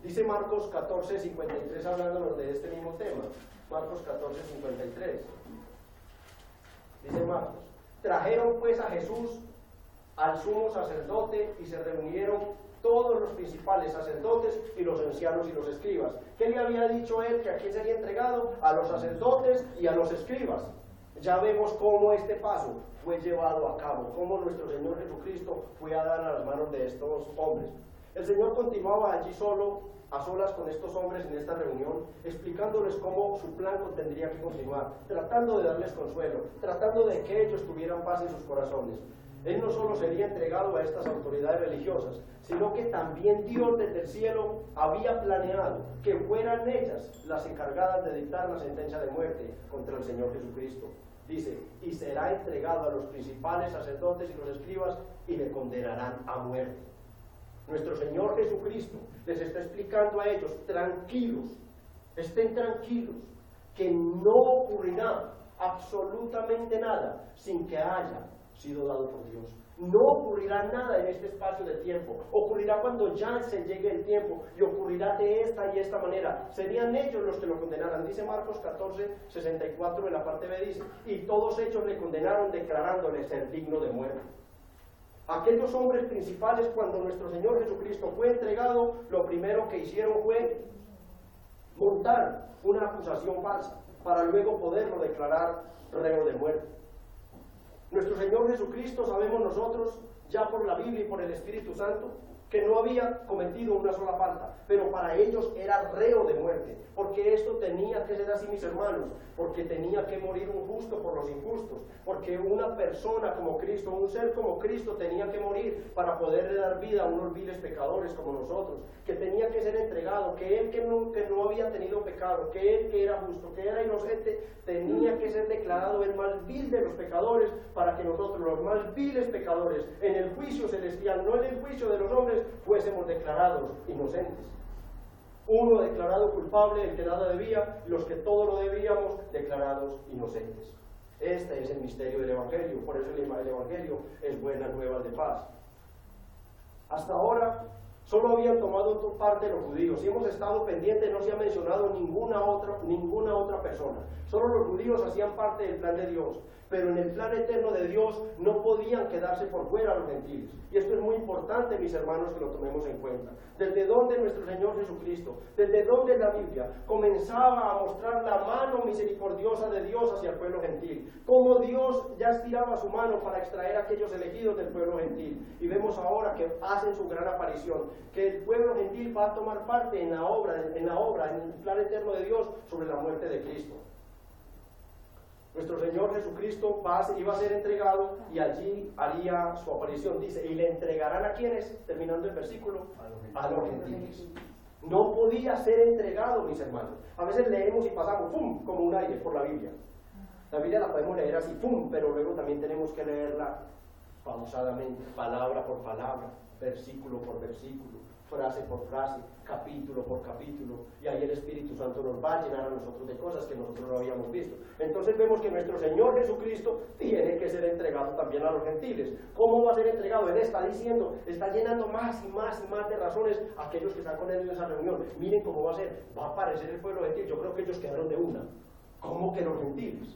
Dice Marcos 14:53, hablándonos de este mismo tema. Marcos 14:53. Dice Marcos: trajeron pues a Jesús al sumo sacerdote y se reunieron todos los principales sacerdotes y los ancianos y los escribas. ¿Qué le había dicho él? Que a quién sería entregado: a los sacerdotes y a los escribas. Ya vemos cómo este paso fue llevado a cabo, cómo nuestro Señor Jesucristo fue a dar a las manos de estos hombres. El Señor continuaba allí solo, a solas con estos hombres en esta reunión, explicándoles cómo su plan tendría que continuar, tratando de darles consuelo, tratando de que ellos tuvieran paz en sus corazones. Él no solo sería entregado a estas autoridades religiosas, sino que también Dios desde el cielo había planeado que fueran ellas las encargadas de dictar la sentencia de muerte contra el Señor Jesucristo. Dice: y será entregado a los principales sacerdotes y los escribas y le condenarán a muerte. Nuestro Señor Jesucristo les está explicando a ellos: tranquilos, estén tranquilos, que no ocurrirá absolutamente nada sin que haya sido dado por Dios. No ocurrirá nada en este espacio de tiempo. Ocurrirá cuando ya se llegue el tiempo, y ocurrirá de esta y esta manera. Serían ellos los que lo condenaran. Dice Marcos 14:64 en la parte B, dice: y todos ellos le condenaron, declarándole ser digno de muerte. Aquellos hombres principales, cuando nuestro Señor Jesucristo fue entregado, lo primero que hicieron fue montar una acusación falsa para luego poderlo declarar reo de muerte. Nuestro Señor Jesucristo, sabemos nosotros, ya por la Biblia y por el Espíritu Santo, que no había cometido una sola falta, pero para ellos era reo de muerte, porque esto tenía que ser así, mis hermanos, porque tenía que morir un justo por los injustos, porque una persona como Cristo, un ser como Cristo, tenía que morir para poderle dar vida a unos viles pecadores como nosotros, que tenía que ser entregado, que él que no había tenido pecado, que él que era justo, que era inocente, tenía que ser declarado el más vil de los pecadores, para que nosotros, los más viles pecadores, en el juicio celestial, no en el juicio de los hombres, fuésemos declarados inocentes. Uno declarado culpable, el que nada debía, los que todo lo debíamos, declarados inocentes. Este es el misterio del Evangelio, por eso el Evangelio es buenas nuevas de paz. Hasta ahora solo habían tomado parte los judíos. Si hemos estado pendientes, no se ha mencionado ninguna otra persona. Solo los judíos hacían parte del plan de Dios. Pero en el plan eterno de Dios no podían quedarse por fuera los gentiles. Y esto es muy importante, mis hermanos, que lo tomemos en cuenta. Desde donde nuestro Señor Jesucristo, desde donde la Biblia comenzaba a mostrar la mano misericordiosa de Dios hacia el pueblo gentil. Cómo Dios ya estiraba su mano para extraer a aquellos elegidos del pueblo gentil. Y vemos ahora que hacen su gran aparición, que el pueblo gentil va a tomar parte en la obra, en el plan eterno de Dios sobre la muerte de Cristo. Nuestro Señor Jesucristo iba a ser entregado y allí haría su aparición. Dice: y le entregarán a quienes, terminando el versículo, a los gentiles. No podía ser entregado, mis hermanos. A veces leemos y pasamos, ¡pum!, como un aire por la Biblia. La Biblia la podemos leer así, ¡pum!, pero luego también tenemos que leerla pausadamente, palabra por palabra, versículo por versículo, frase por frase, capítulo por capítulo, y ahí el Espíritu Santo nos va a llenar a nosotros de cosas que nosotros no habíamos visto. Entonces vemos que nuestro Señor Jesucristo tiene que ser entregado también a los gentiles. ¿Cómo va a ser entregado? Él está diciendo, está llenando más y más y más de razones a aquellos que están con él en esa reunión. Miren cómo va a ser, va a aparecer el pueblo gentil. Yo creo que ellos quedaron de una. ¿Cómo que los gentiles?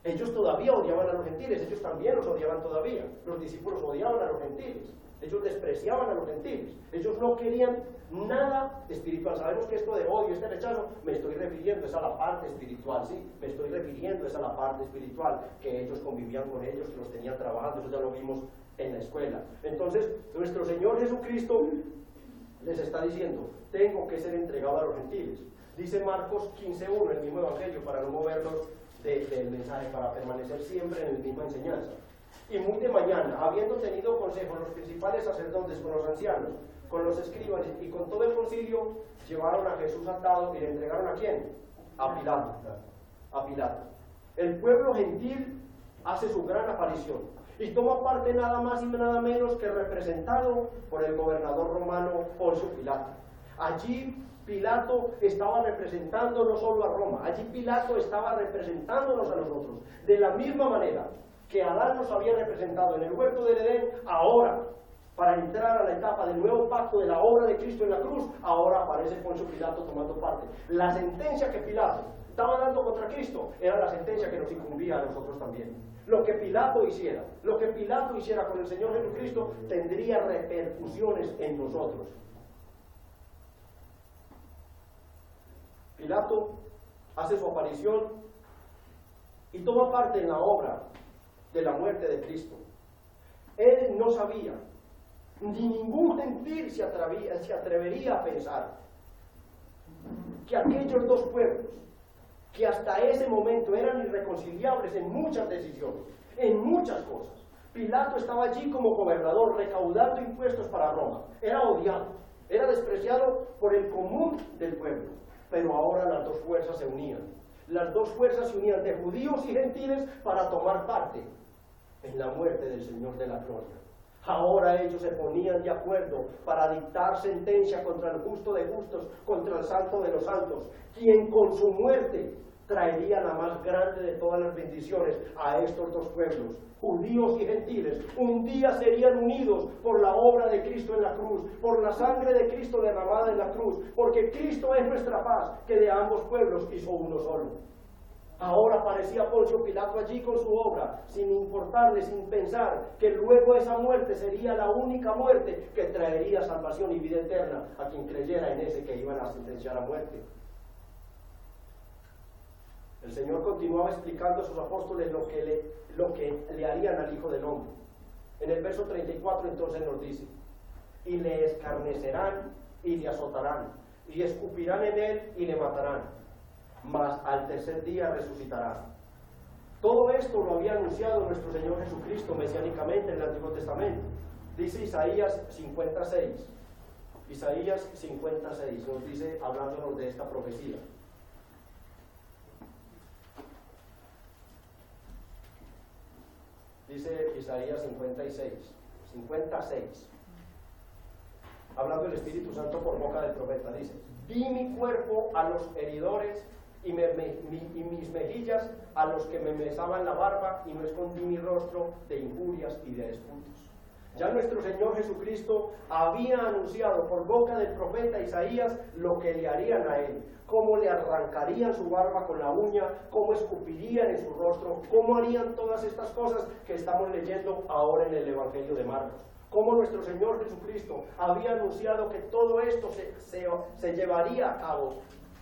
Ellos todavía odiaban a los gentiles, ellos también los odiaban todavía. Los discípulos odiaban a los gentiles. Ellos despreciaban a los gentiles. Ellos no querían nada espiritual. Sabemos que esto de odio, este rechazo, me estoy refiriendo es a la parte espiritual, sí. Me estoy refiriendo es a la parte espiritual, que ellos convivían con ellos, que los tenían trabajando. Eso ya lo vimos en la escuela. Entonces, nuestro Señor Jesucristo les está diciendo, tengo que ser entregado a los gentiles. Dice Marcos 15:1, el mismo evangelio, para no movernos del mensaje, para permanecer siempre en la misma enseñanza. Y muy de mañana, habiendo tenido consejo los principales sacerdotes con los ancianos, con los escribas y con todo el concilio, llevaron a Jesús atado y le entregaron ¿a quién? A Pilato. A Pilato. El pueblo gentil hace su gran aparición y toma parte nada más y nada menos que representado por el gobernador romano Poncio Pilato. Allí Pilato estaba representando no solo a Roma, allí Pilato estaba representándonos a nosotros, de la misma manera que Adán nos había representado en el huerto del Edén. Ahora, para entrar a la etapa del nuevo pacto de la obra de Cristo en la cruz, ahora aparece Poncio Pilato tomando parte. La sentencia que Pilato estaba dando contra Cristo era la sentencia que nos incumbía a nosotros también. Lo que Pilato hiciera con el Señor Jesucristo tendría repercusiones en nosotros. Pilato hace su aparición y toma parte en la obra de la muerte de Cristo. Él no sabía, ni ningún gentil se atrevería a pensar que aquellos dos pueblos, que hasta ese momento eran irreconciliables en muchas decisiones, en muchas cosas. Pilato estaba allí como gobernador, recaudando impuestos para Roma. Era odiado, era despreciado por el común del pueblo. Pero ahora las dos fuerzas se unían. Las dos fuerzas se unían de judíos y gentiles para tomar parte en la muerte del Señor de la gloria. Ahora ellos se ponían de acuerdo para dictar sentencia contra el justo de justos, contra el santo de los santos, quien con su muerte traería la más grande de todas las bendiciones a estos dos pueblos, judíos y gentiles. Un día serían unidos por la obra de Cristo en la cruz, por la sangre de Cristo derramada en la cruz, porque Cristo es nuestra paz, que de ambos pueblos hizo uno solo. Ahora aparecía Poncio Pilato allí con su obra, sin importarle, sin pensar que luego esa muerte sería la única muerte que traería salvación y vida eterna a quien creyera en ese que iban a sentenciar a muerte. El Señor continuaba explicando a sus apóstoles lo que le harían al Hijo del Hombre. En el verso 34 entonces nos dice, y le escarnecerán y le azotarán, y escupirán en él y le matarán, mas al tercer día resucitará. Todo esto lo había anunciado nuestro Señor Jesucristo mesiánicamente en el Antiguo Testamento. Dice Isaías 56. Isaías 56 nos dice, hablándonos de esta profecía. Dice Isaías 56, hablando el Espíritu Santo por boca del profeta, dice, di mi cuerpo a los heridores y mis mejillas a los que me mesaban la barba, y no escondí mi rostro de injurias y de disputos. Ya nuestro Señor Jesucristo había anunciado por boca del profeta Isaías lo que le harían a él, cómo le arrancarían su barba con la uña, cómo escupirían en su rostro, cómo harían todas estas cosas que estamos leyendo ahora en el Evangelio de Marcos. Cómo nuestro Señor Jesucristo había anunciado que todo esto se llevaría a cabo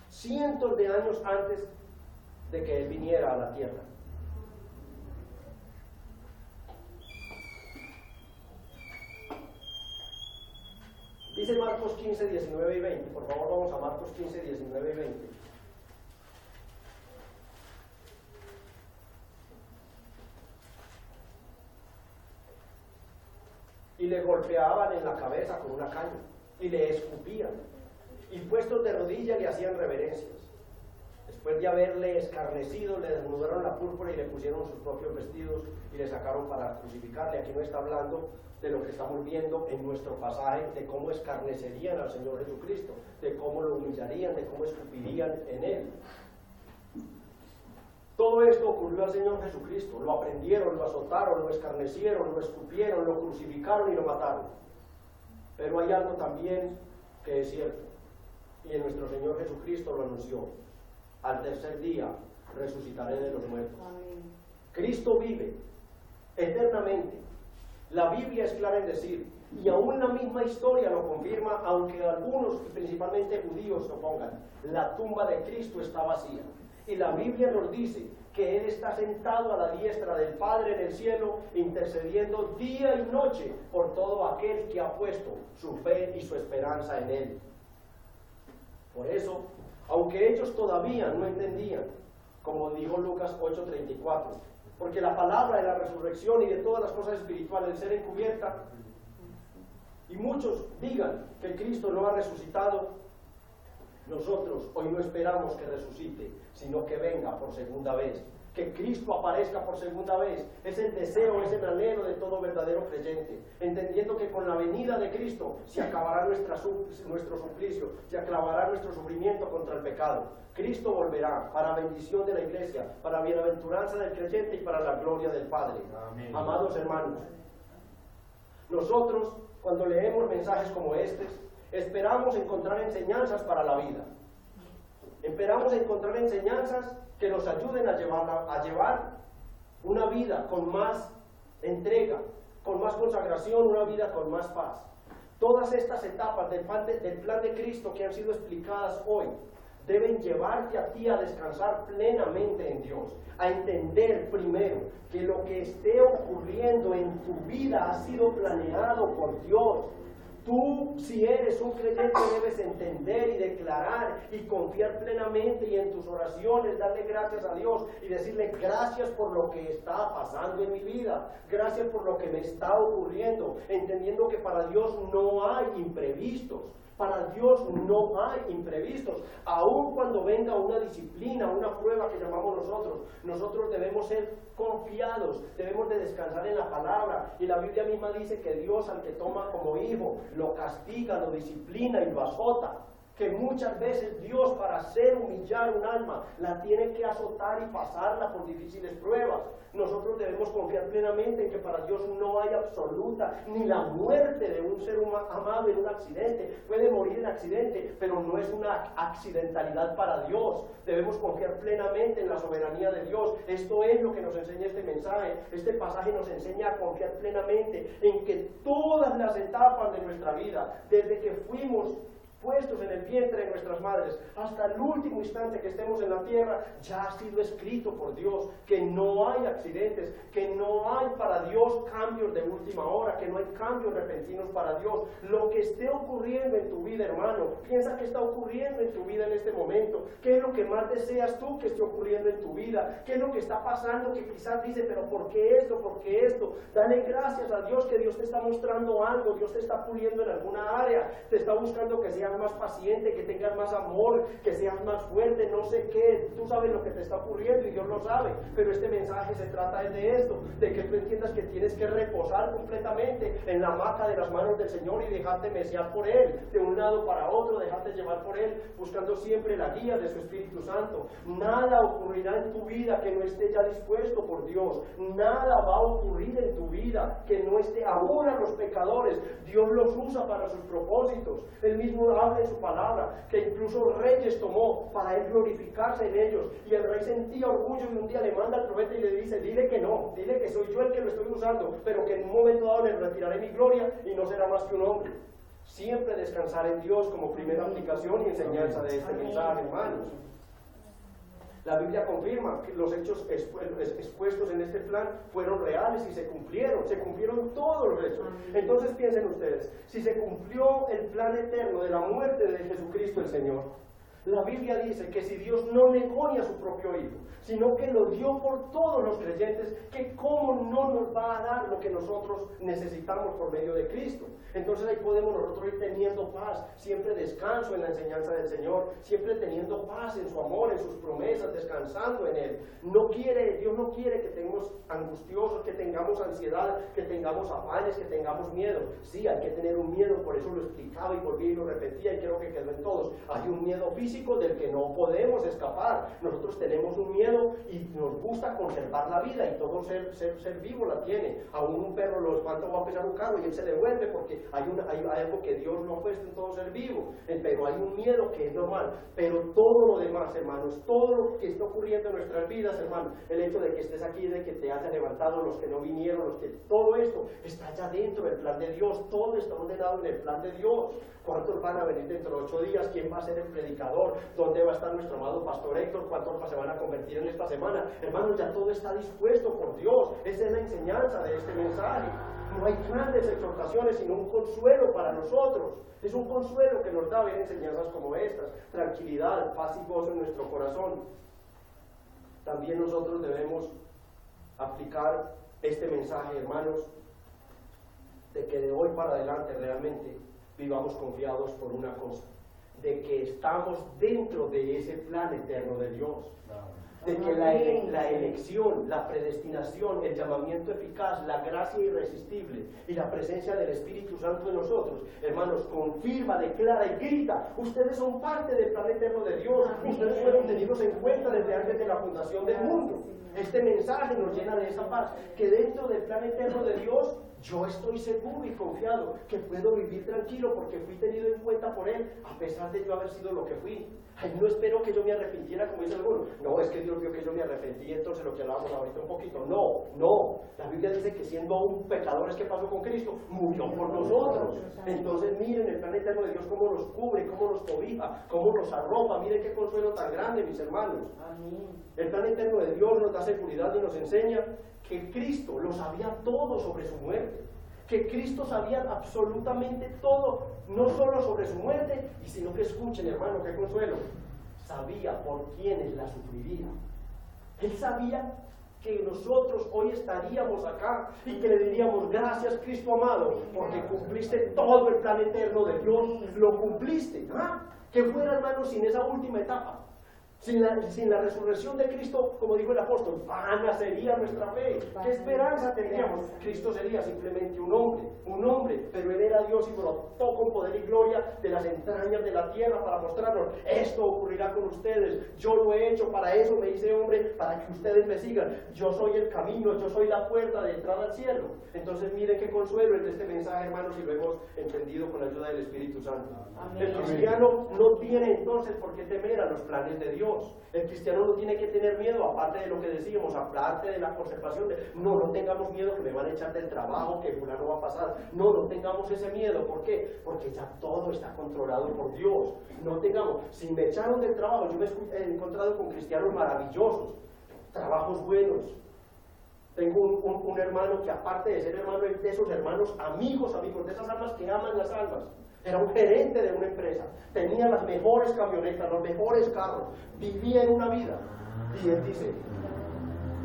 cientos de años antes de que Él viniera a la tierra. Dice Marcos 15, 19 y 20. Por favor, vamos a Marcos 15, 19 y 20. Y le golpeaban en la cabeza con una caña, y le escupían, y puestos de rodillas le hacían reverencias. Después de haberle escarnecido, le desnudaron la púrpura y le pusieron sus propios vestidos y le sacaron para crucificarle. Aquí no está hablando de lo que estamos viendo en nuestro pasaje, de cómo escarnecerían al Señor Jesucristo, de cómo lo humillarían, de cómo escupirían en Él. Todo esto ocurrió al Señor Jesucristo. Lo aprendieron, lo azotaron, lo escarnecieron, lo escupieron, lo crucificaron y lo mataron. Pero hay algo también que es cierto, y en nuestro Señor Jesucristo lo anunció: al tercer día resucitaré de los muertos. Amén. Cristo vive eternamente. La Biblia es clara en decir, y aún la misma historia lo confirma, aunque algunos, principalmente judíos, lo pongan, la tumba de Cristo está vacía. Y la Biblia nos dice que Él está sentado a la diestra del Padre en el cielo, intercediendo día y noche por todo aquel que ha puesto su fe y su esperanza en Él. Por eso, aunque ellos todavía no entendían, como dijo Lucas 8:34, porque la palabra de la resurrección y de todas las cosas espirituales del ser encubierta, y muchos digan que Cristo no ha resucitado, nosotros hoy no esperamos que resucite, sino que venga por segunda vez, que Cristo aparezca por segunda vez. Es el deseo, es el anhelo de todo verdadero creyente, entendiendo que con la venida de Cristo se acabará nuestro suplicio, se acabará nuestro sufrimiento contra el pecado. Cristo volverá para bendición de la iglesia, para bienaventuranza del creyente y para la gloria del Padre. Amén. Amados hermanos, nosotros cuando leemos mensajes como estos, esperamos encontrar enseñanzas para la vida. Esperamos encontrar enseñanzas que nos ayuden a llevar una vida con más entrega, con más consagración, una vida con más paz. Todas estas etapas del plan de Cristo que han sido explicadas hoy deben llevarte a ti a descansar plenamente en Dios, a entender primero que lo que esté ocurriendo en tu vida ha sido planeado por Dios. Tú, si eres un creyente, debes entender y declarar y confiar plenamente y en tus oraciones darle gracias a Dios y decirle gracias por lo que está pasando en mi vida, gracias por lo que me está ocurriendo, entendiendo que para Dios no hay imprevistos. Para Dios no hay imprevistos. Aun cuando venga una disciplina, una prueba que llamamos nosotros debemos ser confiados, debemos de descansar en la palabra. Y la Biblia misma dice que Dios al que toma como hijo, lo castiga, lo disciplina y lo azota. Que muchas veces Dios, para hacer humillar un alma, la tiene que azotar y pasarla por difíciles pruebas. Nosotros debemos confiar plenamente en que para Dios no hay absoluta ni la muerte de un ser amado en un accidente. Puede morir en accidente, pero no es una accidentalidad para Dios. Debemos confiar plenamente en la soberanía de Dios. Esto es lo que nos enseña este mensaje. Este pasaje nos enseña a confiar plenamente en que todas las etapas de nuestra vida, desde que fuimos puestos en el vientre de nuestras madres, hasta el último instante que estemos en la tierra, ya ha sido escrito por Dios, que no hay accidentes, que no hay para Dios cambios de última hora, que no hay cambios repentinos para Dios. Lo que esté ocurriendo en tu vida, hermano, piensa que está ocurriendo en tu vida en este momento. ¿Qué es lo que más deseas tú que esté ocurriendo en tu vida? ¿Qué es lo que está pasando que quizás dice, pero ¿por qué esto? ¿Por qué esto? Dale gracias a Dios que Dios te está mostrando algo, Dios te está puliendo en alguna área, te está buscando que seas más paciente, que tengas más amor, que seas más fuerte, no sé qué. Tú sabes lo que te está ocurriendo y Dios lo sabe, pero este mensaje se trata de esto, de que tú entiendas que tienes que reposar completamente en la hamaca de las manos del Señor y dejarte meciar por Él, de un lado para otro, dejarte llevar por Él, buscando siempre la guía de su Espíritu Santo. Nada ocurrirá en tu vida que no esté ya dispuesto por Dios, nada va a ocurrir en tu vida que no esté. Aún a los pecadores Dios los usa para sus propósitos. Él mismo habla en su palabra que incluso reyes tomó para Él glorificarse en ellos, y el rey sentía orgullo y un día le manda al profeta y le dice, dile que no, dile que soy yo el que lo estoy usando, pero que en un momento dado le retiraré mi gloria y no será más que un hombre. Siempre descansar en Dios como primera aplicación y enseñanza de este mensaje, hermanos. La Biblia confirma que los hechos expuestos en este plan fueron reales y se cumplieron todos los hechos. Entonces piensen ustedes, si se cumplió el plan eterno de la muerte de Jesucristo el Señor, la Biblia dice que si Dios no negó ni a su propio Hijo, sino que lo dio por todos los creyentes, que cómo no nos va a dar lo que nosotros necesitamos por medio de Cristo. Entonces ahí podemos nosotros ir teniendo paz, siempre descanso en la enseñanza del Señor, siempre teniendo paz en su amor, en sus promesas, descansando en Él. Dios no quiere que estemos angustiosos, que tengamos ansiedad, que tengamos afanes, que tengamos miedo. Sí, hay que tener un miedo, por eso lo explicaba y volví y lo repetía y creo que quedó en todos. Hay un miedo físico del que no podemos escapar. Nosotros tenemos un miedo y nos gusta conservar la vida, y todo ser vivo la tiene. A un perro lo espanta o va a pisar un carro y él se devuelve porque porque hay algo que Dios no ha puesto en todo ser vivo, pero hay un miedo que es normal. Pero todo lo demás, hermanos, todo lo que está ocurriendo en nuestras vidas, hermanos, el hecho de que estés aquí, de que te hayas levantado, los que no vinieron, todo esto está ya dentro del plan de Dios, todo está ordenado en el plan de Dios. ¿Cuántos van a venir dentro de 8 días? ¿Quién va a ser el predicador? ¿Dónde va a estar nuestro amado pastor Héctor? ¿Cuántos se van a convertir en esta semana? Hermanos, ya todo está dispuesto por Dios. Esa es la enseñanza de este mensaje. No hay grandes exhortaciones, sino un consuelo para nosotros. Es un consuelo que nos da ver enseñanzas como estas. Tranquilidad, paz y gozo en nuestro corazón. También nosotros debemos aplicar este mensaje, hermanos, de que de hoy para adelante realmente vivamos confiados por una cosa, de que estamos dentro de ese plan eterno de Dios, de que la elección, la predestinación, el llamamiento eficaz, la gracia irresistible y la presencia del Espíritu Santo en nosotros, hermanos, confirma, declara y grita: ustedes son parte del plan eterno de Dios, ustedes fueron tenidos en cuenta desde antes de la fundación del mundo. Este mensaje nos llena de esa paz, que dentro del plan eterno de Dios yo estoy seguro y confiado que puedo vivir tranquilo porque fui tenido en cuenta por Él, a pesar de yo haber sido lo que fui. Ay, no espero que yo me arrepintiera, como dice alguno. No, es que Dios vio que yo me arrepentí, entonces lo que hablábamos ahorita un poquito. No. La Biblia dice que siendo aún pecadores, ¿qué pasó con Cristo? Murió por nosotros. Entonces miren el plan eterno de Dios, cómo nos cubre, cómo nos cobija, cómo nos arropa. Miren qué consuelo tan grande, mis hermanos. El plan eterno de Dios nos da seguridad y nos enseña que Cristo lo sabía todo sobre su muerte, que Cristo sabía absolutamente todo, no solo sobre su muerte, sino que escuchen, hermano, qué consuelo, sabía por quiénes la sufriría. Él sabía que nosotros hoy estaríamos acá y que le diríamos: gracias, Cristo amado, porque cumpliste todo el plan eterno de Dios, lo cumpliste. Que fuera, hermano, sin esa última etapa. Sin la resurrección de Cristo, como dijo el apóstol, vana sería nuestra fe. ¿Qué esperanza tendríamos? Cristo sería simplemente un hombre, pero Él era Dios y brotó con poder y gloria de las entrañas de la tierra para mostrarnos: esto ocurrirá con ustedes, yo lo he hecho, para eso me hice hombre, para que ustedes me sigan. Yo soy el camino, yo soy la puerta de entrada al cielo. Entonces miren qué consuelo es de este mensaje, hermanos, y lo hemos entendido con la ayuda del Espíritu Santo. Amén. El cristiano no tiene entonces por qué temer a los planes de Dios. El cristiano no tiene que tener miedo, aparte de lo que decíamos, aparte de la conservación no tengamos miedo que me van a echar del trabajo, que fulano va a pasar. No tengamos ese miedo. ¿Por qué? Porque ya todo está controlado por Dios. No tengamos, si me echaron del trabajo, yo me he encontrado con cristianos maravillosos, trabajos buenos. Tengo un hermano que, aparte de ser hermano, es de esos hermanos amigos, de esas almas que aman las almas. Era un gerente de una empresa, tenía las mejores camionetas, los mejores carros, vivía en una vida. Y él dice: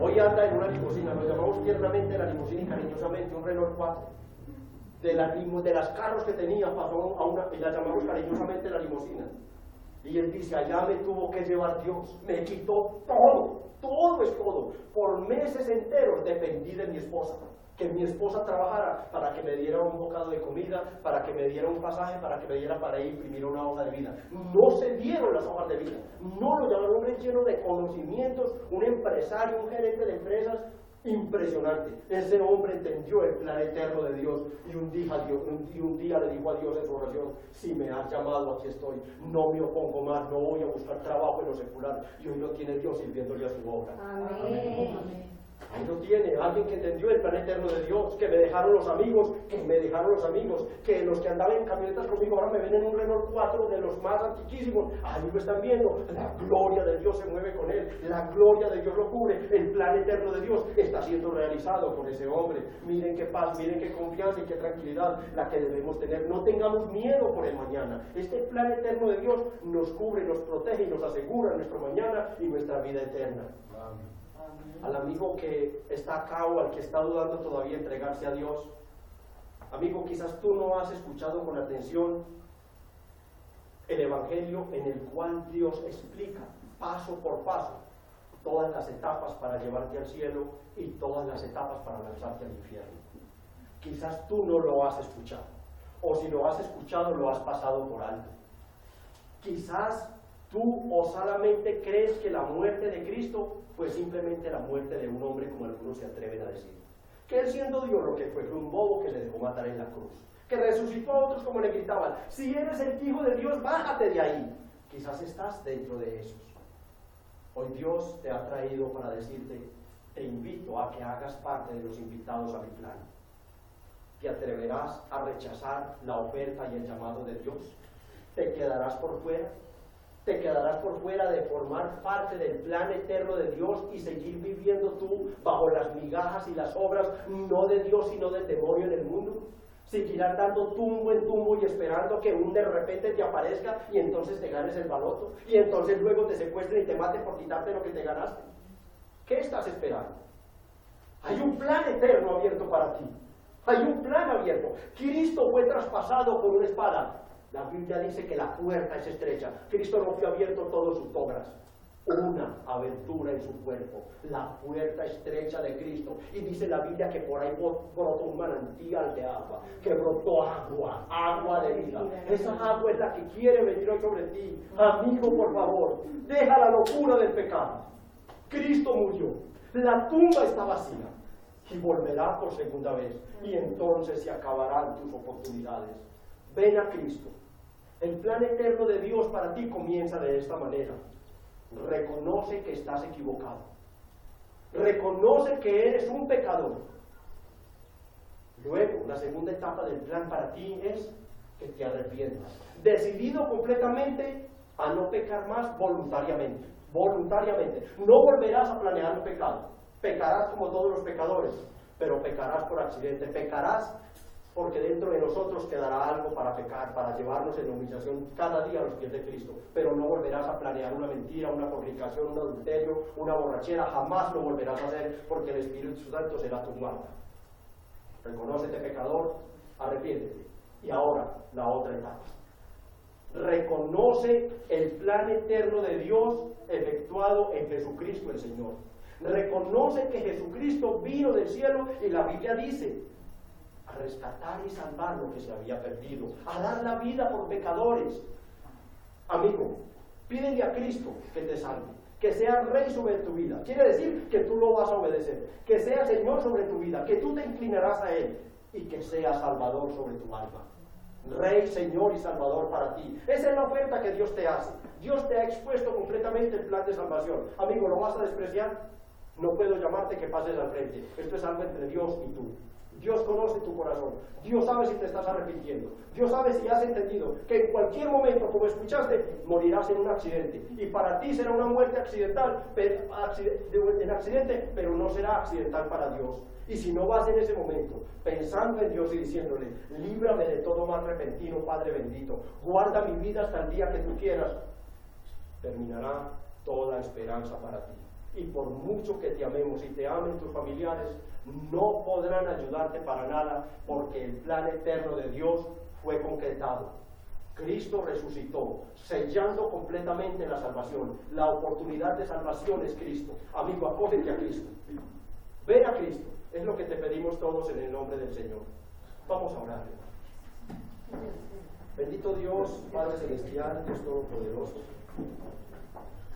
hoy anda en una limusina, lo llamamos tiernamente la limusina y cariñosamente un Renault 4. De las carros que tenía pasó a una, y la llamamos cariñosamente la limusina. Y él dice: allá me tuvo que llevar Dios, me quitó todo es todo. Por meses enteros dependí de mi esposa. Que mi esposa trabajara para que me diera un bocado de comida, para que me diera un pasaje, para que me diera para ir a imprimir una hoja de vida. No se dieron las hojas de vida. No lo llamaron, un hombre lleno de conocimientos, un empresario, un gerente de empresas impresionante. Ese hombre entendió el plan eterno de Dios y un día le dijo a Dios en su oración: si me has llamado, aquí estoy, no me opongo más, no voy a buscar trabajo en lo secular. Y hoy lo tiene Dios sirviéndole a su obra. Amén. Amén. Ahí lo tiene, alguien que entendió el plan eterno de Dios, que me dejaron los amigos, que los que andaban en camionetas conmigo ahora me ven en un Renault 4 de los más antiquísimos. Ahí lo están viendo, la gloria de Dios se mueve con él, la gloria de Dios lo cubre, el plan eterno de Dios está siendo realizado con ese hombre. Miren qué paz, miren qué confianza y qué tranquilidad la que debemos tener. No tengamos miedo por el mañana. Este plan eterno de Dios nos cubre, nos protege y nos asegura nuestro mañana y nuestra vida eterna. Amén. Al amigo que está acá o al que está dudando todavía entregarse a Dios, amigo, quizás tú no has escuchado con atención el Evangelio en el cual Dios explica paso por paso todas las etapas para llevarte al cielo y todas las etapas para lanzarte al infierno. Quizás tú no lo has escuchado, o si lo has escuchado lo has pasado por alto. Quizás tú osadamente crees que la muerte de Cristo fue simplemente la muerte de un hombre, como algunos se atreven a decir. Que él, siendo Dios lo que fue un bobo que se dejó matar en la cruz. que resucitó a otros como le gritaban. Si eres el Hijo de Dios, bájate de ahí. Quizás estás dentro de esos. Hoy Dios te ha traído para decirte, te invito a que hagas parte de los invitados a mi plan. ¿Te atreverás a rechazar la oferta y el llamado de Dios? ¿Te quedarás por fuera? ¿Te quedarás por fuera de formar parte del plan eterno de Dios y seguir viviendo tú bajo las migajas y las obras, no de Dios sino del demonio en el mundo? ¿Seguirás dando tumbo en tumbo y esperando que un de repente te aparezca y entonces te ganes el baloto? Y entonces luego te secuestren y te maten por quitarte lo que te ganaste. ¿Qué estás esperando? Hay un plan eterno abierto para ti. Hay un plan abierto. Cristo fue traspasado con una espada. La Biblia dice que la puerta es estrecha. Cristo no fue abierto todos sus obras. Una abertura en su cuerpo, la puerta estrecha de Cristo. Y dice la Biblia que por ahí brotó un manantial de agua, que brotó agua de vida. Esa agua es la que quiere venir hoy sobre ti. Amigo, por favor, deja la locura del pecado. Cristo murió, la tumba está vacía y volverá por segunda vez. Y entonces se acabarán tus oportunidades. Ven a Cristo. El plan eterno de Dios para ti comienza de esta manera. Reconoce que estás equivocado. Reconoce que eres un pecador. Luego, la segunda etapa del plan para ti es que te arrepientas. Decidido completamente a no pecar más voluntariamente. Voluntariamente. No volverás a planear un pecado. Pecarás como todos los pecadores, pero pecarás por accidente. Pecarás porque dentro de nosotros quedará algo para pecar, para llevarnos en humillación cada día a los pies de Cristo. Pero no volverás a planear una mentira, una fornicación, un adulterio, una borrachera. Jamás lo volverás a hacer, porque el Espíritu Santo será tu guarda. Reconócete pecador, arrepiéntete. Y ahora, la otra etapa. Reconoce el plan eterno de Dios efectuado en Jesucristo el Señor. Reconoce que Jesucristo vino del cielo y la Biblia dice a rescatar y salvar lo que se había perdido, a dar la vida por pecadores. Amigo, pídele a Cristo que te salve, que sea Rey sobre tu vida. Quiere decir que tú lo vas a obedecer, que sea Señor sobre tu vida, que tú te inclinarás a Él y que sea Salvador sobre tu alma. Rey, Señor y Salvador para ti. Esa es la oferta que Dios te hace. Dios te ha expuesto completamente el plan de salvación. Amigo, ¿lo vas a despreciar? No puedo llamarte que pases al frente. Esto es algo entre Dios y tú. Dios conoce tu corazón. Dios sabe si te estás arrepintiendo. Dios sabe si has entendido que en cualquier momento, como escuchaste, morirás en un accidente. Y para ti será una muerte accidental, en accidente, pero no será accidental para Dios. Y si no vas en ese momento, pensando en Dios y diciéndole, líbrame de todo mal repentino, Padre bendito, guarda mi vida hasta el día que tú quieras, terminará toda esperanza para ti. Y por mucho que te amemos y te amen tus familiares, no podrán ayudarte para nada, porque el plan eterno de Dios fue concretado. Cristo resucitó, sellando completamente la salvación. La oportunidad de salvación es Cristo. Amigo, acógete a Cristo. Ven a Cristo. Es lo que te pedimos todos en el nombre del Señor. Vamos a orar. Bendito Dios, Padre Celestial, Dios Todopoderoso.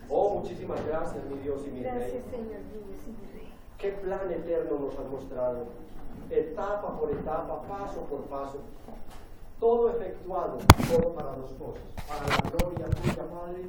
Oh, muchísimas gracias, mi Dios y mi Rey. Gracias, Señor Dios y mi Rey. Qué plan eterno nos has mostrado, etapa por etapa, paso por paso, todo efectuado, todo para dos cosas, para la gloria tuya, Padre,